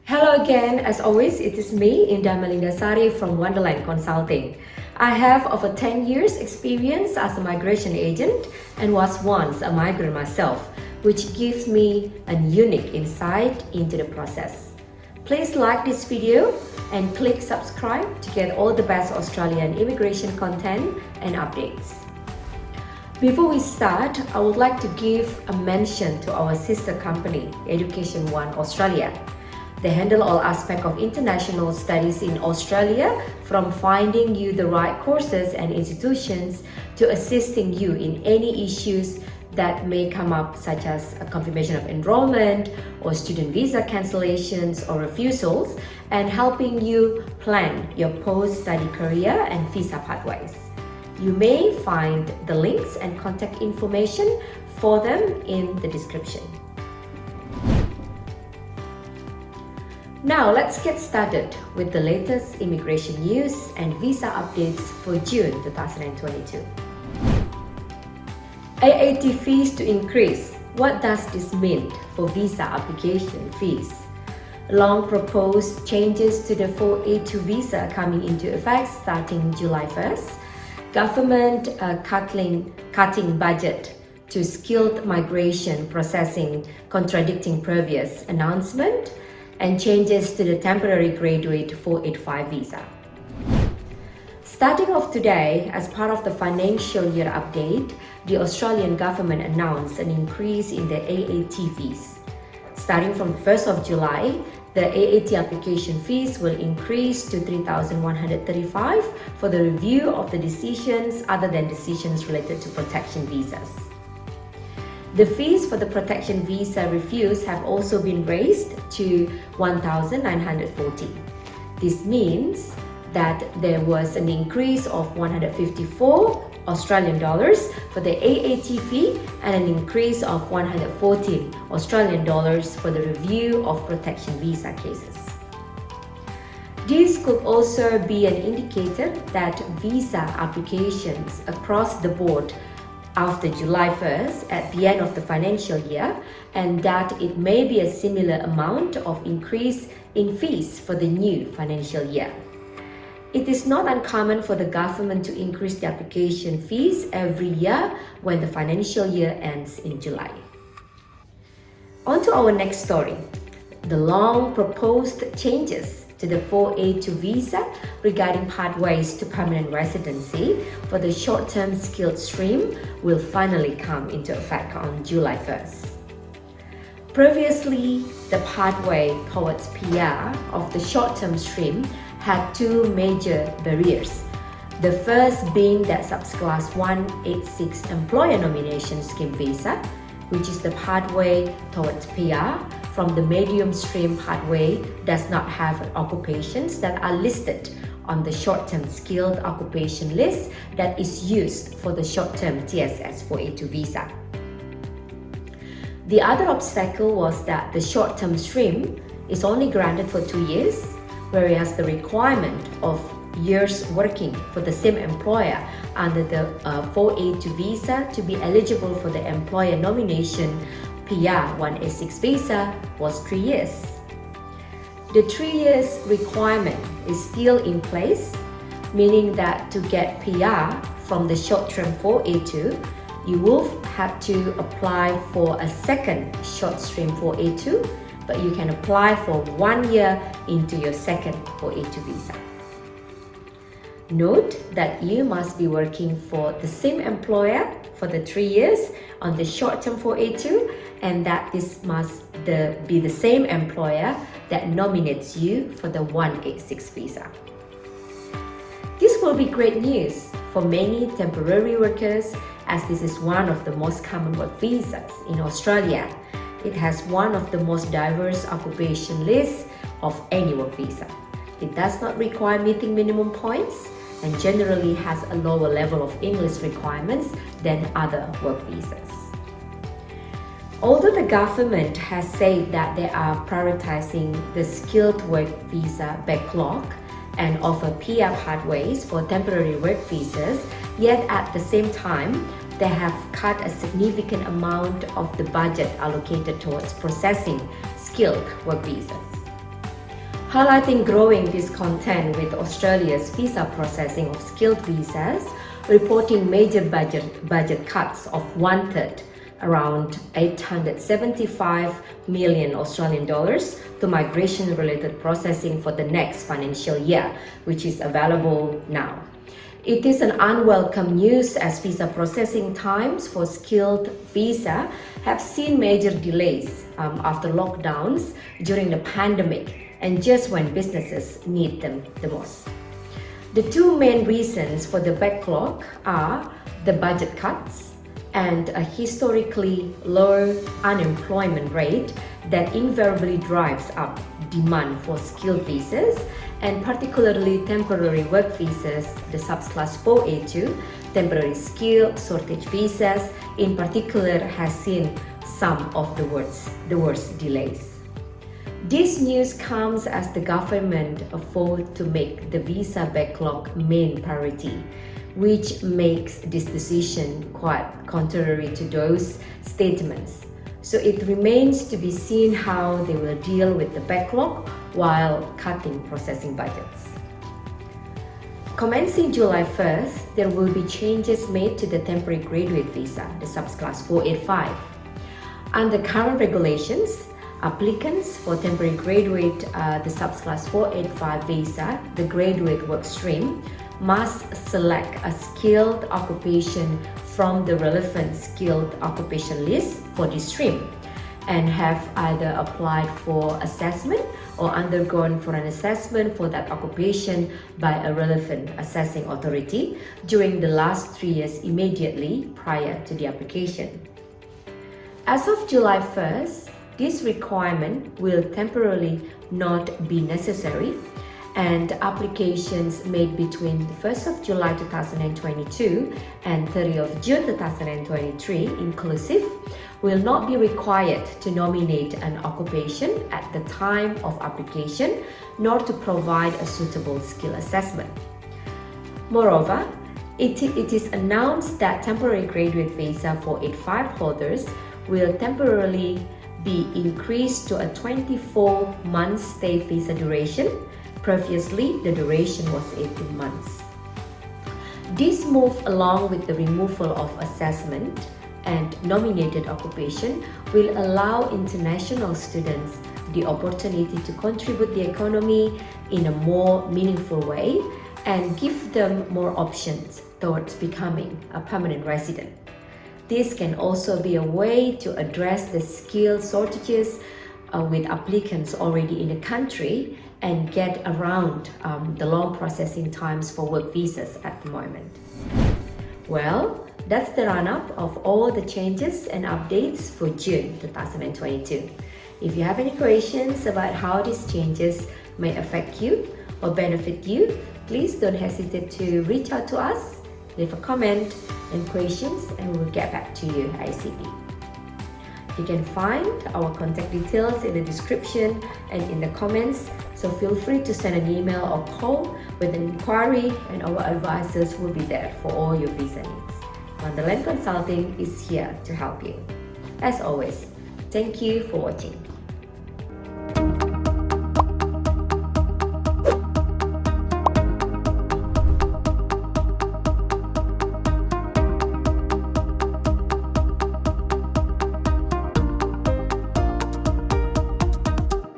Hello again, as always, it is me, Indah Melindasari from ONEderland Consulting. I have over 10 years experience as a migration agent and was once a migrant myself, which gives me a unique insight into the process. Please like this video and click subscribe to get all the best Australian immigration content and updates. Before we start, I would like to give a mention to our sister company, Education One Australia. They handle all aspects of international studies in Australia, from finding you the right courses and institutions to assisting you in any issues that may come up, such as a confirmation of enrollment or student visa cancellations or refusals, and helping you plan your post-study career and visa pathways. You may find the links and contact information for them in the description. Now let's get started with the latest immigration news and visa updates for June 2022. AAT fees to increase. What does this mean for visa application fees? Long proposed changes to the 482 visa coming into effect starting July 1st. Government cutting budget to skilled migration processing, contradicting previous announcement, and changes to the temporary graduate 485 visa. Starting off today, as part of the financial year update, the Australian government announced an increase in the AAT fees. Starting from 1st of July, the AAT application fees will increase to $3,135 for the review of the decisions other than decisions related to protection visas. The fees for the protection visa reviews have also been raised to $1,940. This means that there was an increase of 154 Australian dollars for the AAT fee and an increase of 114 Australian dollars for the review of protection visa cases. This could also be an indicator that visa applications across the board after July 1st at the end of the financial year, and that it may be a similar amount of increase in fees for the new financial year. It is not uncommon for the government to increase the application fees every year when the financial year ends in July. On to our next story. The long proposed changes to the 482 visa regarding pathways to permanent residency for the short-term skilled stream will finally come into effect on July 1st. Previously, the pathway towards PR of the short-term stream had two major barriers. The first being that subclass 186 employer nomination scheme visa, which is the pathway towards PR from the medium stream pathway, does not have occupations that are listed on the short-term skilled occupation list that is used for the short-term TSS 482 visa. The other obstacle was that the short-term stream is only granted for 2 years, whereas the requirement of years working for the same employer under the 482 visa to be eligible for the employer nomination PR 186 visa was 3 years. The 3 years requirement is still in place, meaning that to get PR from the short-term 482, you will have to apply for a second short-stream 482, but you can apply for 1 year into your second 482 visa. Note that you must be working for the same employer for the 3 years on the short-term 482, and that this must be the same employer that nominates you for the 186 visa. This will be great news for many temporary workers, as this is one of the most common work visas in Australia. It has one of the most diverse occupation lists of any work visa. It does not require meeting minimum points and generally has a lower level of English requirements than other work visas. Although the government has said that they are prioritizing the skilled work visa backlog and offer PR pathways for temporary work visas, yet at the same time, they have cut a significant amount of the budget allocated towards processing skilled work visas. highlighting growing discontent with Australia's visa processing of skilled visas, reporting major budget cuts of 1/3, around 875 million Australian dollars to migration-related processing for the next financial year, which is available now. It is an unwelcome news as visa processing times for skilled visa have seen major delays after lockdowns during the pandemic and just when businesses need them the most. The two main reasons for the backlog are the budget cuts and a historically low unemployment rate that invariably drives up demand for skilled visas, and particularly temporary work visas, the subclass 4A2, temporary skill shortage visas in particular has seen some of the worst delays. This news comes as the government afford to make the visa backlog main priority, which makes this decision quite contrary to those statements. So it remains to be seen how they will deal with the backlog while cutting processing budgets. Commencing July 1st, there will be changes made to the temporary graduate visa, the subclass 485. Under current regulations, applicants for temporary graduate, the subclass 485 visa, the graduate work stream, must select a skilled occupation from the relevant skilled occupation list for this stream and have either applied for assessment or undergone for an assessment for that occupation by a relevant assessing authority during the last 3 years immediately prior to the application. As of July 1st, this requirement will temporarily not be necessary, and applications made between the 1st of July 2022 and 30th of June 2023 inclusive will not be required to nominate an occupation at the time of application nor to provide a suitable skill assessment. Moreover, it is announced that temporary graduate visa 485 holders will temporarily be increased to a 24-month stay visa duration. Previously, the duration was 18 months. This move, along with the removal of assessment and nominated occupation, will allow international students the opportunity to contribute the economy in a more meaningful way and give them more options towards becoming a permanent resident. This can also be a way to address the skill shortages with applicants already in the country and get around the long processing times for work visas at the moment. Well, that's the run-up of all the changes and updates for June 2022. If you have any questions about how these changes may affect you or benefit you, please don't hesitate to reach out to us, leave a comment and questions, and we will get back to you ASAP. You can find our contact details in the description and in the comments, so feel free to send an email or call with an inquiry, and our advisors will be there for all your visa needs. ONEderland Consulting is here to help you. As always, thank you for watching.